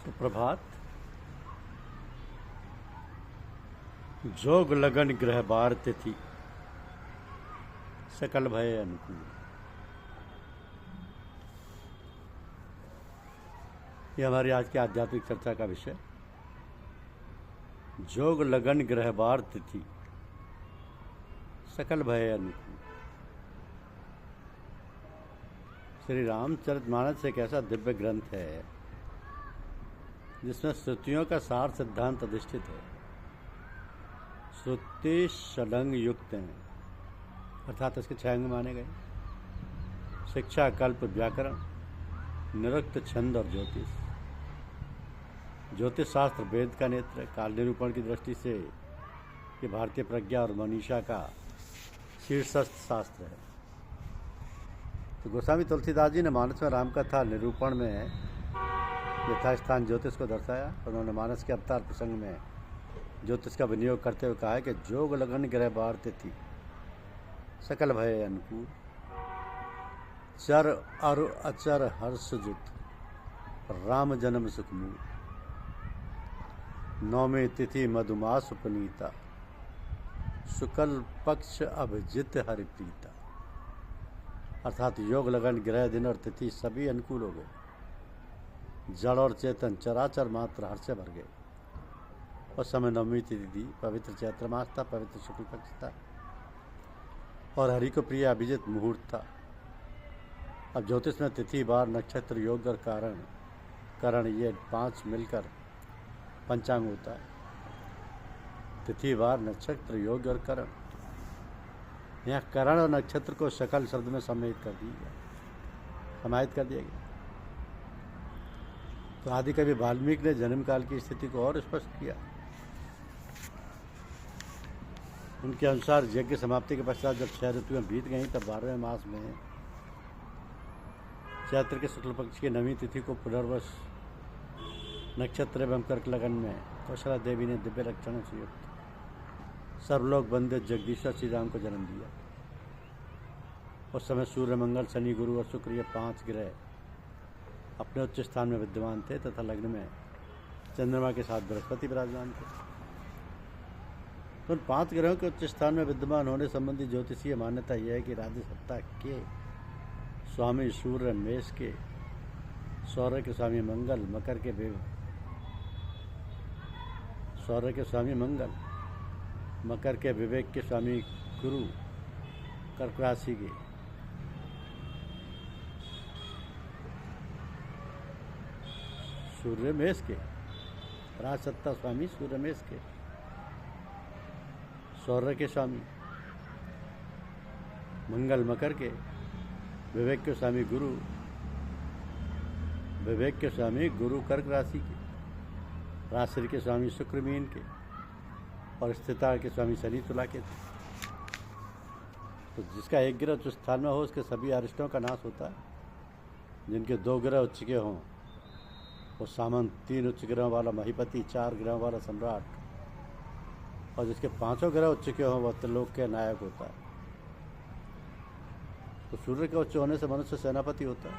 सुप्रभात। जोग लगन ग्रह बार तिथि सकल भय अनुकूल। यह हमारी आज की आध्यात्मिक चर्चा का विषय। जोग लगन ग्रह बार तिथि सकल भय अनुकूल। श्री रामचरितमानस एक ऐसा दिव्य ग्रंथ है जिसमें श्रुतियों का सार सिद्धांत अधिष्ठित है। श्रुति षडंग युक्त हैं, अर्थात इसके 6 अंग माने गए: शिक्षा, कल्प, व्याकरण, निरुक्त, छंद और ज्योतिष। ज्योतिष शास्त्र वेद का नेत्र, काल निरूपण की दृष्टि से ये भारतीय प्रज्ञा और मनीषा का शीर्षस्थ शास्त्र है। तो गोस्वामी तुलसीदास जी ने मानस में रामकथा निरूपण में यथास्थान ज्योतिष को दर्शाया। उन्होंने मानस के अवतार प्रसंग में ज्योतिष का विनियोग करते हुए कहा है कि जोग लगन ग्रह बार तिथि सकल भय अनुकूल, चर अरु अचर हर्ष जित, राम जन्म सुखमूल, नौमी तिथि मधुमास पुनीता, शुक्ल पक्ष अभिजित हरिप्रीता। अर्थात योग लगन ग्रह दिन और तिथि सभी अनुकूल हो गए। जड़ और चेतन चराचर मात्र हर्ष से भर गए। उस समय नवमी तिथि थी, पवित्र चैत्र मास था, पवित्र शुक्ल पक्ष था और हरि को प्रिय अभिजित मुहूर्त था। अब ज्योतिष में तिथि, बार, नक्षत्र, योग और करण ये 5 मिलकर पंचांग होता है। तिथि, बार, नक्षत्र, योग और करण। यहाँ करण और नक्षत्र को सकल शब्द में समाहित कर दिया गया। तो आदि कवि वाल्मीकि ने जन्म काल की स्थिति को और स्पष्ट किया। उनके अनुसार यज्ञ समाप्ति के पश्चात जब 6 ऋतुएं बीत गईं तब 12वें मास में चैत्र के शुक्ल पक्ष की नवीं तिथि को पुनर्वस नक्षत्र एवं कर्क लगन में कौशला देवी ने दिव्य लक्षणों से युक्त सर्वलोक वंदित जगदीश्वर श्री राम को जन्म दिया। उस समय सूर्य, मंगल, शनि, गुरु और शुक्र ये 5 ग्रह अपने उच्च स्थान में विद्यमान थे तथा लग्न में चंद्रमा के साथ बृहस्पति विराजमान थे। तो उन 5 ग्रहों के उच्च स्थान में विद्यमान होने संबंधी ज्योतिषीय मान्यता यह है कि राज्य सत्ता के स्वामी सूर्य मेष के, सौर्य के स्वामी मंगल मकर के विवेक के स्वामी गुरु, कर्क राशि के सूर्य मेष के, राज सत्ता स्वामी सूर्य मेष के, सौर्य के स्वामी मंगल मकर के, विवेक के स्वामी गुरु कर्क राशि के, राशि के स्वामी शुक्र मीन के और स्थिता के स्वामी शनि तुला के थे। तो जिसका एक ग्रह उच्च स्थान में हो उसके सभी अरिष्टों का नाश होता है। जिनके 2 ग्रह उच्च के हों वो सामंत, 3 उच्च ग्रहों वाला महीपति, 4 ग्रहों वाला सम्राट और जिसके 5 ग्रह उच्च के हों वह त्रिलोक के नायक होता है। तो सूर्य के उच्च होने से मनुष्य सेनापति होता है,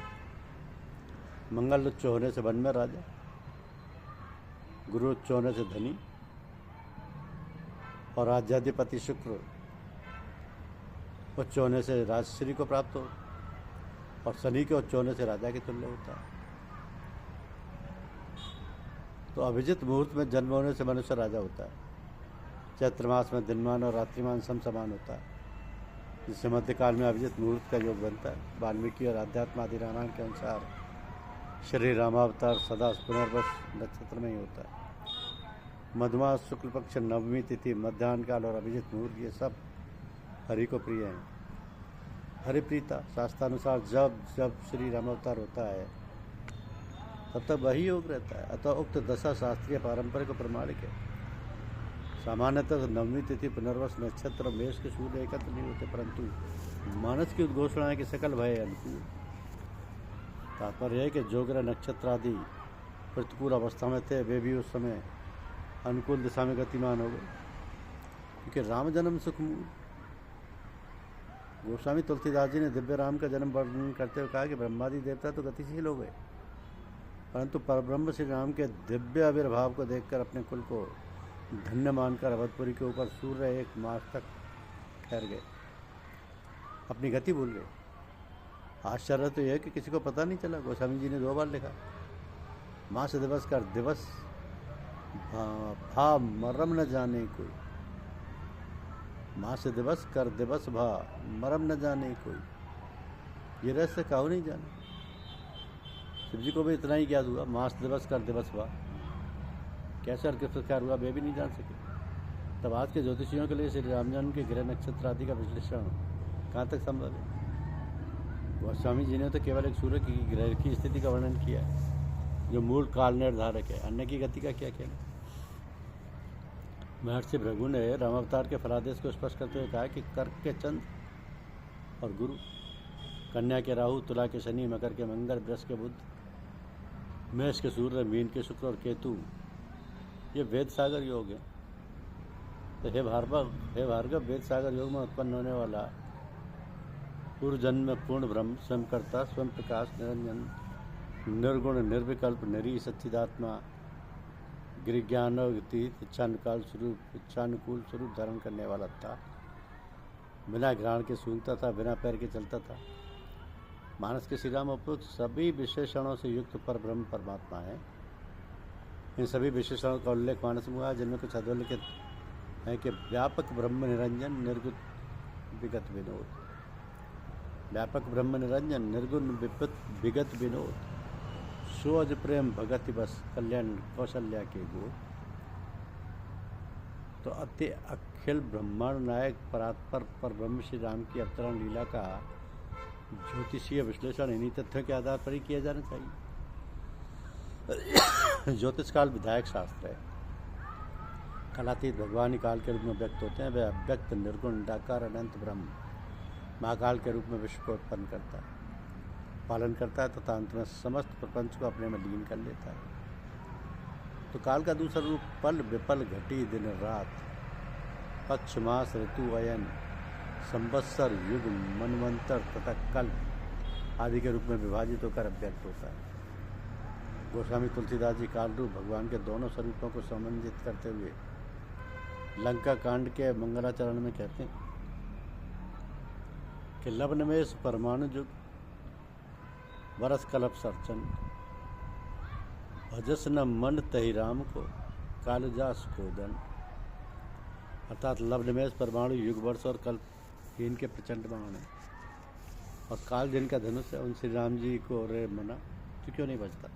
मंगल उच्च होने से वन में राजा, गुरु उच्च होने से धनी और राज्याधिपति शुक्र उच्च होने से राजश्री को प्राप्त हो और शनि के उच्च होने से राजा के तुल्य होता है। तो अभिजित मुहूर्त में जन्म होने से मनुष्य राजा होता है। चैत्र मास में दिनमान और रात्रिमान समान होता है, जिससे मध्यकाल में अभिजित मुहूर्त का योग बनता है। वाल्मीकि और अध्यात्म आदि रामायण के अनुसार श्री रामावतार सदा पुनर्वस नक्षत्र में ही होता है। मधुमास शुक्ल पक्ष, नवमी तिथि, मध्याह्न काल और अभिजित मुहूर्त ये सब हरि को प्रिय हैं। हरिप्रीता शास्त्रानुसार जब श्री रामावतार होता है तब तक वही योग रहता है। अतः उक्त दशा शास्त्रीय पारंपरिक को प्रमाणिक है। सामान्यतः नवमी तिथि पुनर्वस नक्षत्र और मेष के सूर्य एकत्र नहीं होते, परंतु मानस की उद्घोषणा है कि सकल भय अनुकूल। तात्पर्य है कि जो ग्रह नक्षत्र आदि प्रतिकूल अवस्था में थे वे भी उस समय अनुकूल दिशा में गतिमान हो गए, क्योंकि राम जन्म सुखमूल। गोस्वामी तुलसीदास जी ने दिव्य राम का जन्म वर्णन करते हुए कहा कि ब्रह्मादि देवता तो गतिशील हो गए परंतु परब्रह्म श्री राम के दिव्य आविर्भाव को देखकर अपने कुल को धन्य मानकर अवधपुरी के ऊपर सूर्य एक मास तक ठहर गए, अपनी गति भूल गए। आश्चर्य तो यह कि किसी को पता नहीं चला। गोस्वामी जी ने 2 बार लिखा, मास दिवस कर दिवस भा मरम न जाने कोई, मास दिवस कर दिवस भा मरम न जाने कोई। ये रहस्य काहू नहीं जाने। शिव जी को भी इतना ही ज्ञात हुआ, मास दिवस कर दिवस भा, कैसे और किस प्रकार हुआ वे भी नहीं जान सके। तब आज के ज्योतिषियों के लिए श्री रामजन्म के ग्रह नक्षत्र आदि का विश्लेषण कहाँ तक संभव है? गोस्वामी जी ने तो केवल एक सूर्य की ग्रह की स्थिति का वर्णन किया है जो मूल काल निर्धारक है, अन्य की गति का क्या कहना। महर्षि भृगु ने रामावतार के फलादेश को स्पष्ट करते हुए कहा कि कर्क के चंद्र और गुरु, कन्या के राहु, तुला के शनि, मकर के मंगल, वृष के बुध, मेष के सूर्य, मीन के शुक्र और केतु, ये वेद सागर योग है। तो हे भार्गव, वेद सागर योग में उत्पन्न होने वाला पूर्व जन्म में पूर्ण ब्रह्म, स्वयं कर्ता, स्वयं प्रकाश, निरंजन, निर्गुण, निर्विकल्प, निरी सच्चिदात्मा, गिरिज्ञानोतीत, इच्छानुकूल स्वरूप धारण करने वाला था। बिना घ्राण के सूंघता था, बिना पैर के चलता था। मानस के श्री राम उपयुक्त सभी विशेषणों से युक्त पर ब्रह्म परमात्मा है। इन सभी विशेषणों का उल्लेख मानस में हुआ, जिनमें कुछ अधोल्लिखित है कि व्यापक ब्रह्म निरंजन, निर्गुण विगत विनोद, व्यापक ब्रह्म निरंजन, निर्गुण विगत विनोद, सोज प्रेम भगति बस, कल्याण कौशल्या के गो। तो अति अखिल ब्रह्मांड नायक परात्पर पर ब्रह्म श्री राम की अवतरण लीला का ज्योतिषीय विश्लेषण इन्हीं तथ्यों के आधार पर ही किया जाना चाहिए। ज्योतिष काल विधायक शास्त्र है। कालातीत भगवान ही काल के रूप में व्यक्त होते हैं। वह अव्यक्त निर्गुण निराकार अनंत ब्रह्म महाकाल के रूप में विश्व को उत्पन्न करता है, पालन करता है तथा अंत में समस्त प्रपंच को अपने में लीन कर लेता है। तो काल का दूसरा रूप पल विपल घटी दिन रात, पक्ष मास ऋतु अयन, संवत्सर युग मनवंतर तथा कल्प आदि के रूप में विभाजित होकर अव्यक्त होता है। गोस्वामी तुलसीदास जी काल रूप भगवान के दोनों स्वरूपों को समन्वित करते हुए लंका कांड के मंगलाचरण में कहते हैं कि लवण में परमाणु युग वरस कल्प सर्चन, भजस न मन तहि राम को कालजास कोदन। अर्थात लवणमेश परमाणु युग वर्ष और कल्प इनके प्रचंड बाण है और काल जिनका धनुष है, उन श्री राम जी को रे मना तो क्यों नहीं बचता।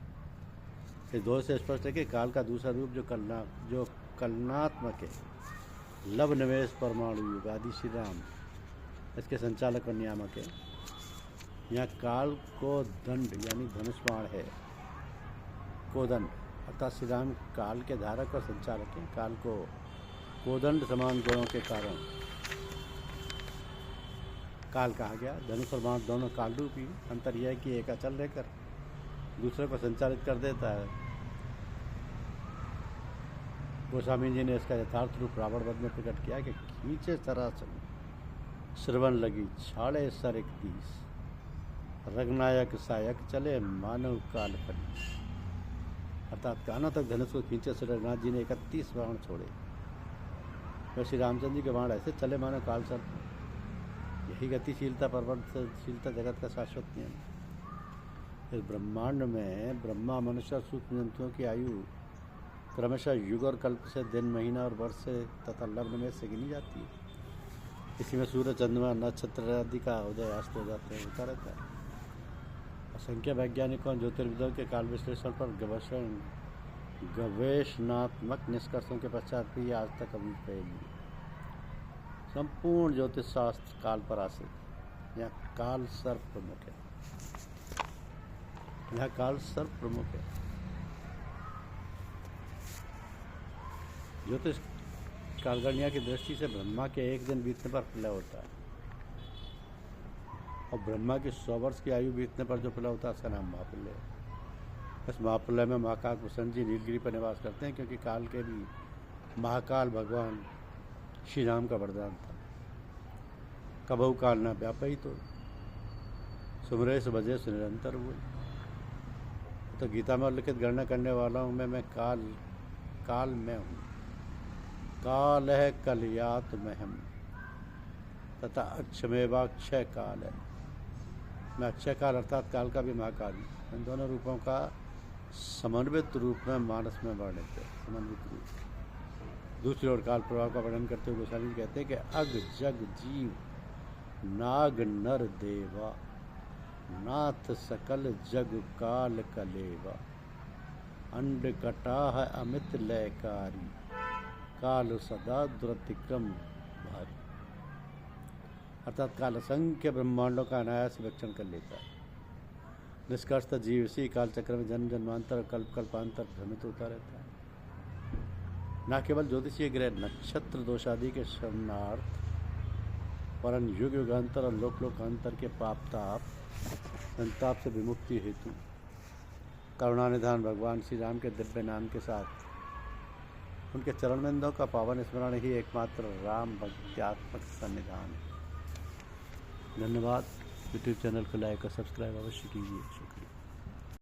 इस दो से स्पष्ट है कि काल का दूसरा रूप जो कलनात्मक है, लवणमेश परमाणु युग आदि श्री राम इसके संचालक और नियामक है। यहाँ काल को दंड यानी धनुष बाण है, कोदंड अर्थात श्री राम काल के धारक और संचालक हैं। काल को कोदंड समान गुणों के कारण काल कहा गया। धनुष और बाण दोनों काल रूप ही, अंतर यह है कि एक अचल रहकर दूसरे को संचालित कर देता है। गोस्वामी जी ने इसका यथार्थ रूप रावण वध में प्रकट किया कि खींचे सरासन श्रवण लगी छाड़े सर 31, रगनायक सायक चले मानव काल फली। अर्थात कानों तक धनुष को खींचे से रघुनाथ जी ने 31 बाण छोड़े। वह श्री रामचंद्र जी के बाण ऐसे चले मानो काल सर्प। यही गतिशीलता परवर्तशीलता जगत का शाश्वत नियम। इस ब्रह्मांड में ब्रह्मा मनुष्य और सूक्ष्म जंतुओं की आयु क्रमशः युग और कल्प से दिन महीना और वर्ष से तथा लग्न में से गिनी जाती है। इसी में सूर्य चंद्रमा नक्षत्र आदि का उदय अस्त हो जाते हैं, होता रहता है। असंख्य वैज्ञानिकों ज्योतिर्विदों के काल विश्लेषण पर गवेषणात्मक निष्कर्षों के पश्चात भी आज तक अभी रहेगी। संपूर्ण ज्योतिष शास्त्र काल पर आश्रित। यहाँ काल सर्प प्रमुख है, यहाँ काल सर्प प्रमुख है। ज्योतिष कालगणना की दृष्टि से ब्रह्मा के एक दिन बीतने पर प्रलय होता है और ब्रह्मा की 100 वर्ष की आयु बीतने पर जो प्रलय होता है उसका नाम महाप्रलय है। इस महाप्रलय में महाकाल भूषण जी नीलगिरी पर निवास करते हैं, क्योंकि काल के भी महाकाल भगवान श्री राम का वरदान था। कबहु काल न व्यापई तो सुमरे से बजे से निरंतर हुए। तो गीता में उल्लिखित गणना करने वालों में मैं काल में हूँ। काल है कलयात में हम तथा अक्षमेवाक्षय काल है। मैं अक्षय काल अर्थात काल का भी महाकाल हूँ। इन दोनों रूपों का समन्वित रूप में मानस में वर्णित है। समन्वित रूप। दूसरी ओर काल प्रभाव का वर्णन करते हुए गोस्वामी जी कहते हैं कि अग जग जीव नाग नर देवा नाथ सकल जग काल कलेवा अंड कटा है अमित लयकारी काल सदा दुरतिक्रम भारी। अर्थात काल असंख्य ब्रह्मांडों का अनायास रक्षण कर लेता है। निष्कर्षतः जीव इसी काल चक्र में जन्म जन्मांतर कल्प कल्पांतर भ्रमित होता रहता है। न केवल ज्योतिषीय ग्रह नक्षत्र दोषादि के शरणार्थ वरन युग युगांतर और लोक लोकांतर के पापताप संताप से विमुक्ति हेतु करुणानिधान भगवान श्री राम के दिव्य नाम के साथ उनके चरणबिंदों का पावन स्मरण ही एकमात्र राम भक्त्यात्मक सन्निधान है। धन्यवाद। यूट्यूब चैनल को लाइक और सब्सक्राइब अवश्य कीजिए। शुक्रिया।